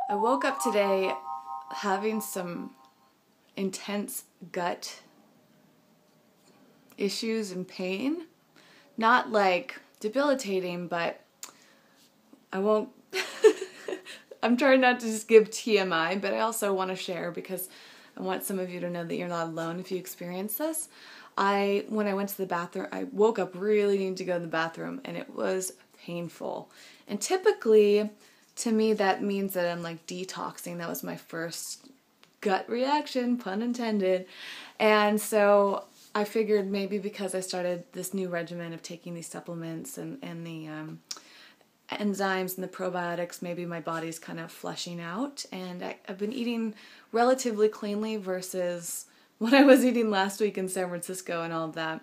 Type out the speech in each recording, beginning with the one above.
I woke up today having some intense gut issues and pain. Not like debilitating, but I won't. I'm trying not to just give TMI, but I also want to share because I want some of you to know that you're not alone if you experience this. When I went to the bathroom, I woke up really needing to go to the bathroom, and it was painful. And typically, to me, that means that I'm like detoxing. That was my first gut reaction, pun intended. And so I figured maybe because I started this new regimen of taking these supplements and the enzymes and the probiotics, maybe my body's kind of flushing out. And I've been eating relatively cleanly versus what I was eating last week in San Francisco and all of that.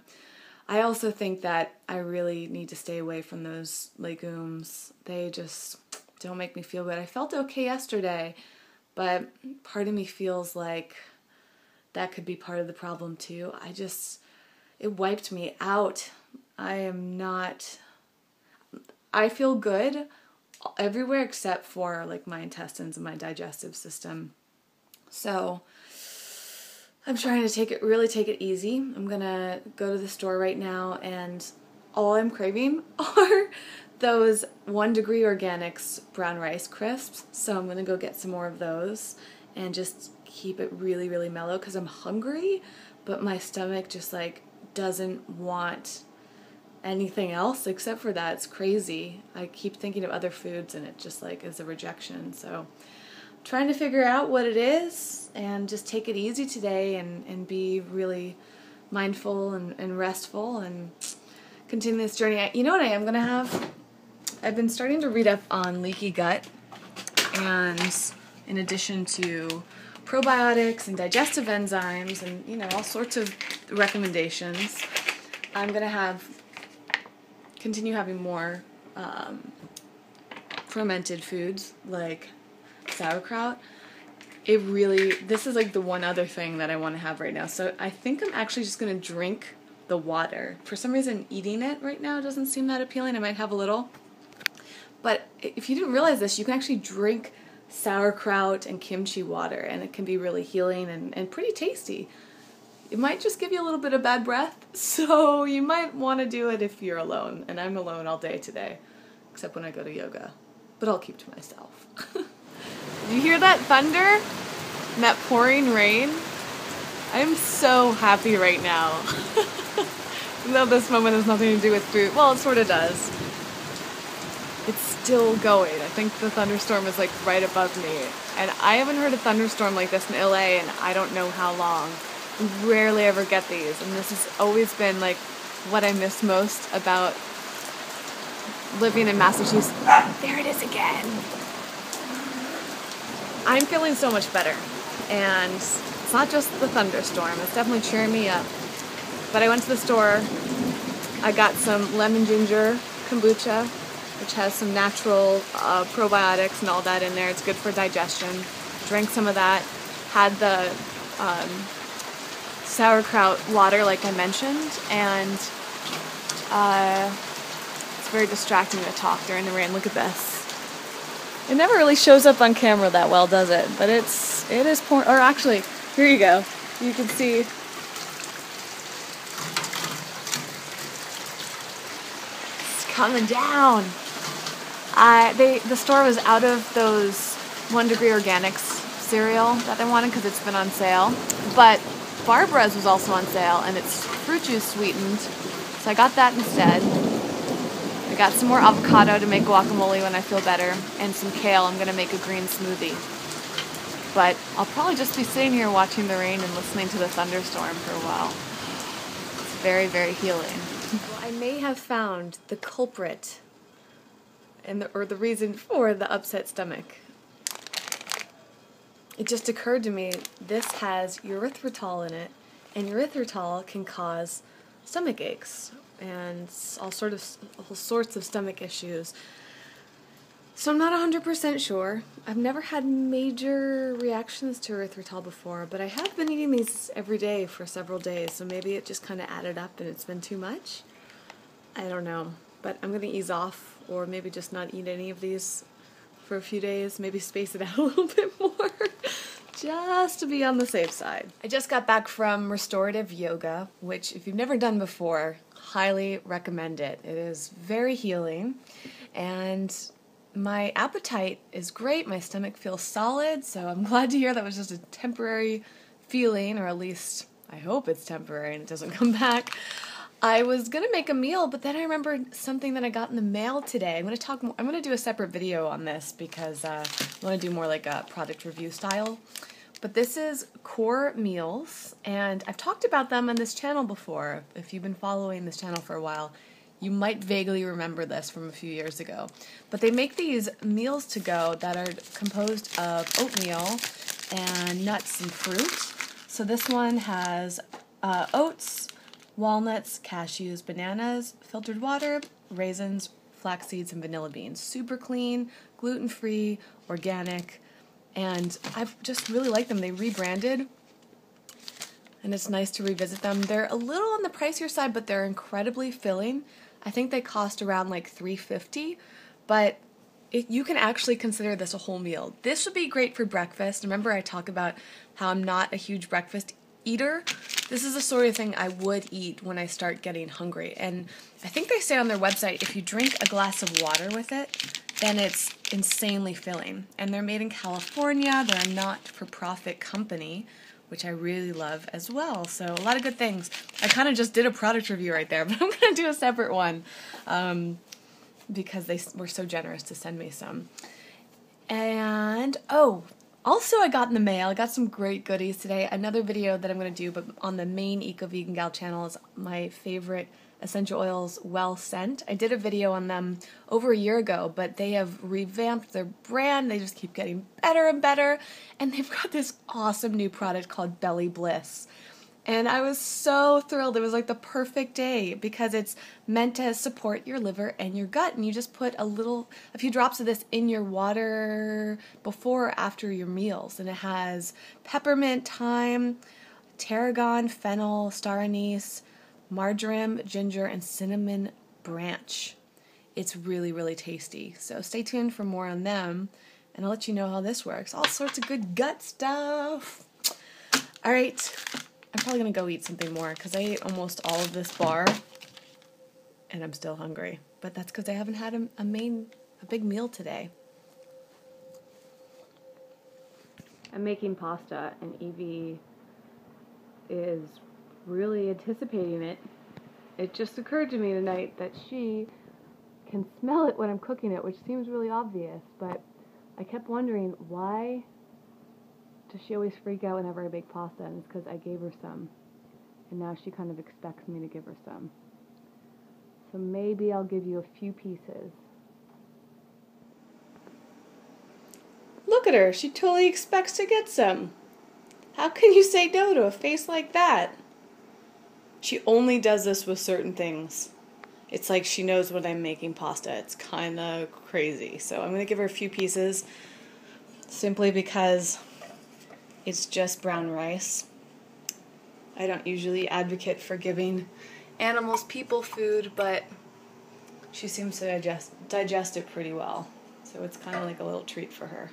I also think that I really need to stay away from those legumes. They just don't make me feel good. I felt okay yesterday, but part of me feels like that could be part of the problem too. It wiped me out. I feel good everywhere except for like my intestines and my digestive system. So I'm trying to really take it easy. I'm gonna go to the store right now, and all I'm craving are those 1 Degree Organics brown rice crisps. So I'm gonna go get some more of those and just keep it really, really mellow because I'm hungry, but my stomach just like doesn't want anything else except for that. It's crazy. I keep thinking of other foods and it just like is a rejection. So trying to figure out what it is and just take it easy today and be really mindful and restful and continue this journey. You know what I am going to have? I've been starting to read up on leaky gut, and in addition to probiotics and digestive enzymes and all sorts of recommendations, I'm going to continue having more fermented foods like sauerkraut. This is like the one other thing that I want to have right now. So I think I'm actually just going to drink the water. For some reason, eating it right now doesn't seem that appealing. I might have a little. But if you didn't realize this, you can actually drink sauerkraut and kimchi water, and it can be really healing and pretty tasty. It might just give you a little bit of bad breath, so you might want to do it if you're alone. And I'm alone all day today, except when I go to yoga. But I'll keep to myself. Do you hear that thunder? And that pouring rain? I'm so happy right now. Even though this moment has nothing to do with food. Well, it sort of does. It's still going. I think the thunderstorm is like right above me. And I haven't heard a thunderstorm like this in LA in I don't know how long. We rarely ever get these. And this has always been like what I miss most about living in Massachusetts. There it is again. I'm feeling so much better, and it's not just the thunderstorm, it's definitely cheering me up. But I went to the store, I got some lemon ginger kombucha, which has some natural probiotics and all that in there. It's good for digestion. Drank some of that, had the sauerkraut water like I mentioned, and it's very distracting to talk during the rain. Look at this. It never really shows up on camera that well, does it? But it is pouring. Or actually, here you go. You can see. It's coming down. The store was out of those 1 Degree Organics cereal that I wanted because it's been on sale. But Barbara's was also on sale, and it's fruit juice sweetened. So I got that instead. I got some more avocado to make guacamole when I feel better, and some kale. I'm going to make a green smoothie. But I'll probably just be sitting here watching the rain and listening to the thunderstorm for a while. It's very, very healing. Well, I may have found the culprit or the reason for the upset stomach. It just occurred to me this has erythritol in it, and erythritol can cause stomach aches and all sorts of stomach issues. So I'm not 100% sure. I've never had major reactions to erythritol before, but I have been eating these every day for several days, so maybe it just kind of added up and it's been too much. I don't know, but I'm going to ease off or maybe just not eat any of these for a few days, maybe space it out a little bit more, just to be on the safe side. I just got back from restorative yoga, which if you've never done before, highly recommend it. It is very healing, and my appetite is great. My stomach feels solid, so I'm glad to hear that was just a temporary feeling, or at least I hope it's temporary and it doesn't come back. I was going to make a meal, but then I remembered something that I got in the mail today. I'm going to do a separate video on this because I want to do more like a product review style. But this is Core Meals, and I've talked about them on this channel before. If you've been following this channel for a while, you might vaguely remember this from a few years ago. But they make these meals to go that are composed of oatmeal and nuts and fruit. So this one has oats, walnuts, cashews, bananas, filtered water, raisins, flax seeds, and vanilla beans. Super clean, gluten-free, organic, and I've just really liked them. They rebranded, and it's nice to revisit them. They're a little on the pricier side, but they're incredibly filling. I think they cost around like $3.50, but you can actually consider this a whole meal. This would be great for breakfast. Remember I talk about how I'm not a huge breakfast eater? This is the sort of thing I would eat when I start getting hungry. And I think they say on their website, if you drink a glass of water with it, then it's insanely filling. And they're made in California. They're a not-for-profit company, which I really love as well. So a lot of good things. I kind of just did a product review right there, but I'm going to do a separate one because they were so generous to send me some. And, also I got in the mail, I got some great goodies today. Another video that I'm going to do, but on the main Eco Vegan Gal channel, is my favorite essential oils, Well Scent. I did a video on them over a year ago, but they have revamped their brand. They just keep getting better and better. And they've got this awesome new product called Belly Bliss. And I was so thrilled. It was like the perfect day because it's meant to support your liver and your gut. And you just put a few drops of this in your water before or after your meals. And it has peppermint, thyme, tarragon, fennel, star anise, marjoram, ginger, and cinnamon branch. It's really, really tasty. So stay tuned for more on them, and I'll let you know how this works. All sorts of good gut stuff. All right. I'm probably going to go eat something more because I ate almost all of this bar and I'm still hungry. But that's because I haven't had a big meal today. I'm making pasta and Evie is really anticipating it. It just occurred to me tonight that she can smell it when I'm cooking it, which seems really obvious, but I kept wondering why does she always freak out whenever I bake pasta, and it's because I gave her some, and now she kind of expects me to give her some. So maybe I'll give you a few pieces. Look at her, she totally expects to get some. How can you say no to a face like that? She only does this with certain things. It's like she knows when I'm making pasta. It's kind of crazy. So I'm going to give her a few pieces simply because it's just brown rice. I don't usually advocate for giving animals people food, but she seems to digest it pretty well. So it's kind of like a little treat for her.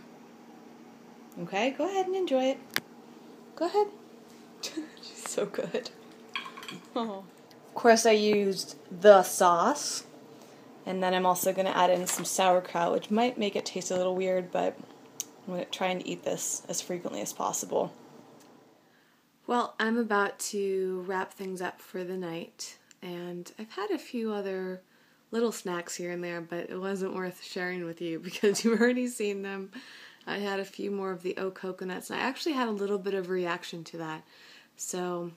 Okay, go ahead and enjoy it. Go ahead. She's so good. Oh. Of course I used the sauce, and then I'm also going to add in some sauerkraut, which might make it taste a little weird, but I'm going to try and eat this as frequently as possible. Well, I'm about to wrap things up for the night, and I've had a few other little snacks here and there, but it wasn't worth sharing with you because you've already seen them. I had a few more of the oat coconuts, and I actually had a little bit of reaction to that. So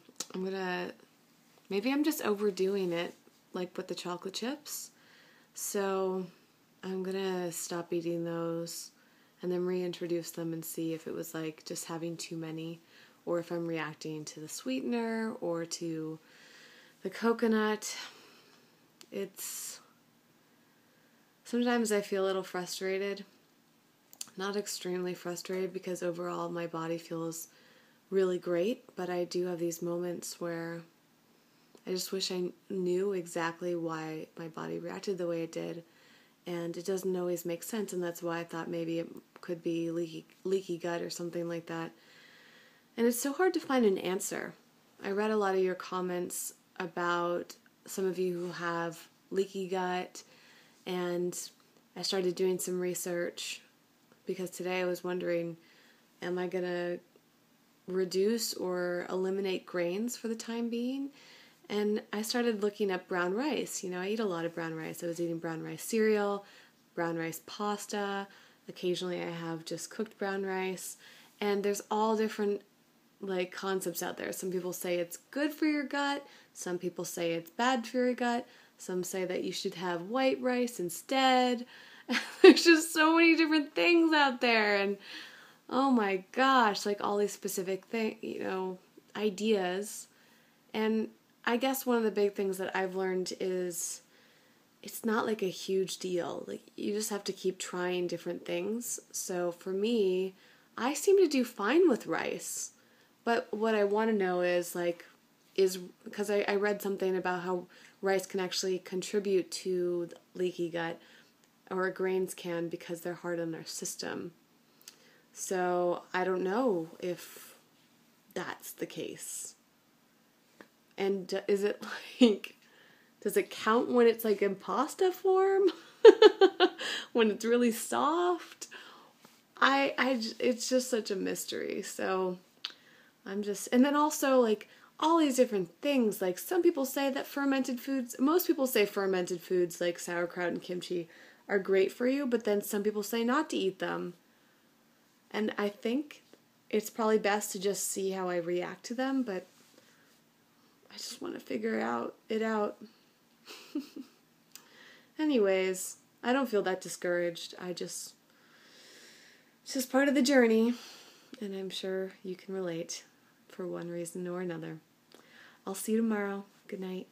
maybe I'm just overdoing it, like with the chocolate chips. So I'm gonna stop eating those and then reintroduce them and see if it was like just having too many, or if I'm reacting to the sweetener or to the coconut. Sometimes I feel a little frustrated. Not extremely frustrated because overall my body feels really great, but I do have these moments where I just wish I knew exactly why my body reacted the way it did, and it doesn't always make sense, and that's why I thought maybe it could be leaky gut or something like that. And it's so hard to find an answer. I read a lot of your comments about some of you who have leaky gut, and I started doing some research because today I was wondering, am I going to reduce or eliminate grains for the time being? And I started looking up brown rice. I eat a lot of brown rice. I was eating brown rice cereal, brown rice pasta. Occasionally I have just cooked brown rice. And there's all different concepts out there. Some people say it's good for your gut. Some people say it's bad for your gut. Some say that you should have white rice instead. There's just so many different things out there. And oh my gosh, all these specific ideas. And I guess one of the big things that I've learned is it's not a huge deal. You just have to keep trying different things. So for me, I seem to do fine with rice. But what I want to know is because I read something about how rice can actually contribute to leaky gut, or grains can, because they're hard on our system. So I don't know if that's the case. And is it does it count when it's in pasta form? When it's really soft? It's just such a mystery. So and then also all these different things. Some people say that most people say fermented foods like sauerkraut and kimchi are great for you, but then some people say not to eat them. And I think it's probably best to just see how I react to them, but I just want to figure it out. Anyways, I don't feel that discouraged. It's just part of the journey, and I'm sure you can relate for one reason or another. I'll see you tomorrow. Good night.